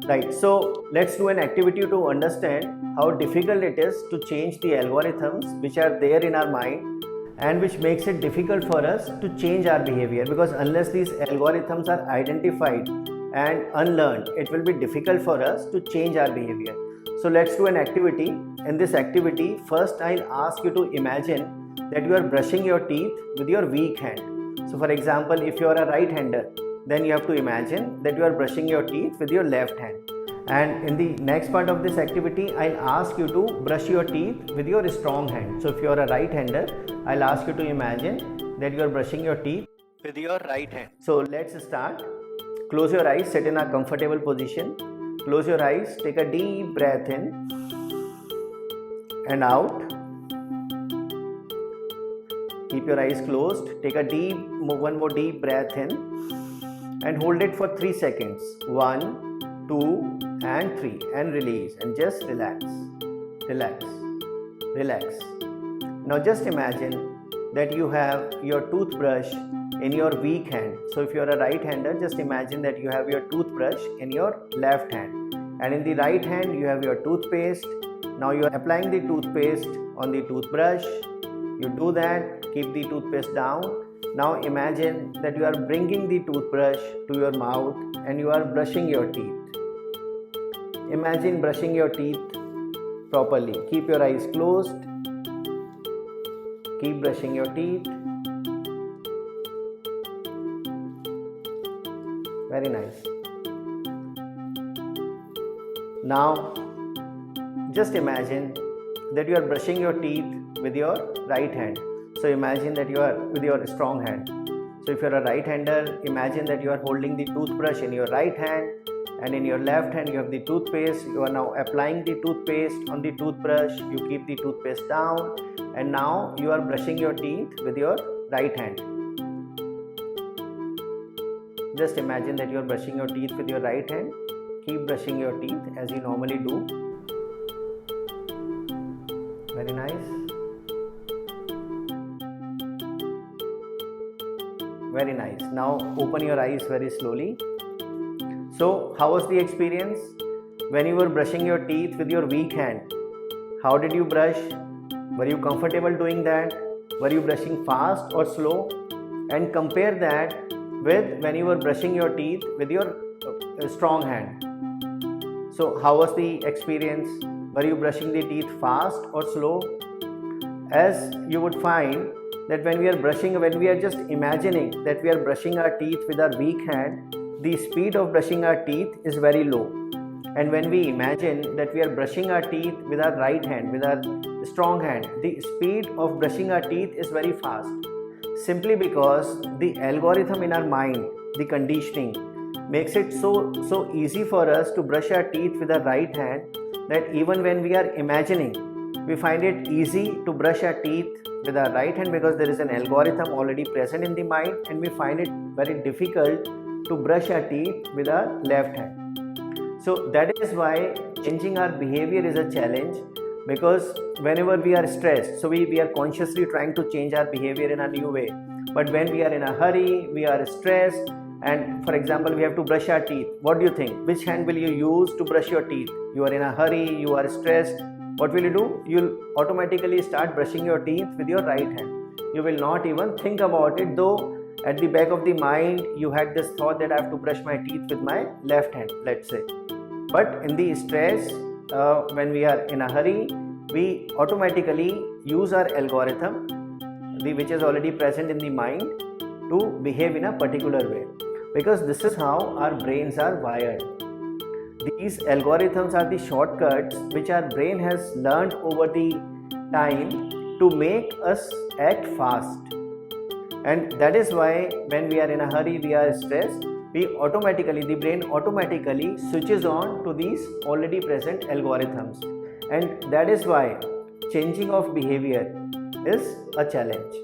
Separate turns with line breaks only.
Right, so let's do an activity to understand how difficult it is to change the algorithms which are there in our mind and which makes it difficult for us to change our behavior, because unless these algorithms are identified and unlearned, it will be difficult for us to change our behavior. So let's do an activity. In this activity, first I'll ask you to imagine that you are brushing your teeth with your weak hand. So for example, if you are a right-hander, then you have to imagine that you are brushing your teeth with your left hand. And in the next part of this activity, I'll ask you to brush your teeth with your strong hand. So if you are a right-hander, I'll ask you to imagine that you are brushing your teeth with your right hand. So let's start. Close your eyes, sit in a comfortable position. Close your eyes, take a deep breath in and out. Keep your eyes closed. Take a one more deep breath in and hold it for 3 seconds. 1, 2 and 3 and release, and just relax, relax, relax. Now just imagine that you have your toothbrush in your weak hand. So if you are a right-hander, just imagine that you have your toothbrush in your left hand, and in the right hand you have your toothpaste. Now you are applying the toothpaste on the toothbrush. You do that, keep the toothpaste down. Now imagine that you are bringing the toothbrush to your mouth and you are brushing your teeth. Imagine brushing your teeth properly. Keep your eyes closed. Keep brushing your teeth. Very nice. Now just imagine that you are brushing your teeth with your right hand. So imagine that you are with your strong hand. So if you are a right-hander, imagine that you are holding the toothbrush in your right hand, and in your left hand you have the toothpaste. You are now applying the toothpaste on the toothbrush. You keep the toothpaste down, and now you are brushing your teeth with your right hand. Just imagine that you are brushing your teeth with your right hand. Keep brushing your teeth as you normally do. Very nice. Very nice. Now open your eyes very slowly. So how was the experience when you were brushing your teeth with your weak hand? How did you brush? Were you comfortable doing that? Were you brushing fast or slow? And compare that with when you were brushing your teeth with your strong hand. So how was the experience? Were you brushing the teeth fast or slow? As you would find that when we are just imagining that we are brushing our teeth with our weak hand, the speed of brushing our teeth is very low. And when we imagine that we are brushing our teeth with our right hand, with our strong hand, the speed of brushing our teeth is very fast. Simply because the algorithm in our mind, the conditioning, makes it so easy for us to brush our teeth with our right hand that even when we are imagining, we find it easy to brush our teeth with our right hand, because there is an algorithm already present in the mind, and we find it very difficult to brush our teeth with our left hand. So that is why changing our behavior is a challenge, because whenever we are stressed, so we are consciously trying to change our behavior in a new way. But when we are in a hurry, we are stressed, and for example we have to brush our teeth, what do you think? Which hand will you use to brush your teeth? You are in a hurry, you are stressed. What will you do? You'll automatically start brushing your teeth with your right hand. You will not even think about it, though at the back of the mind you had this thought that I have to brush my teeth with my left hand, let's say. But in the stress, when we are in a hurry, we automatically use our algorithm, which is already present in the mind, to behave in a particular way, because this is how our brains are wired. These algorithms are the shortcuts which our brain has learned over the time to make us act fast. And that is why when we are in a hurry, we are stressed, the brain automatically switches on to these already present algorithms. And that is why changing of behavior is a challenge.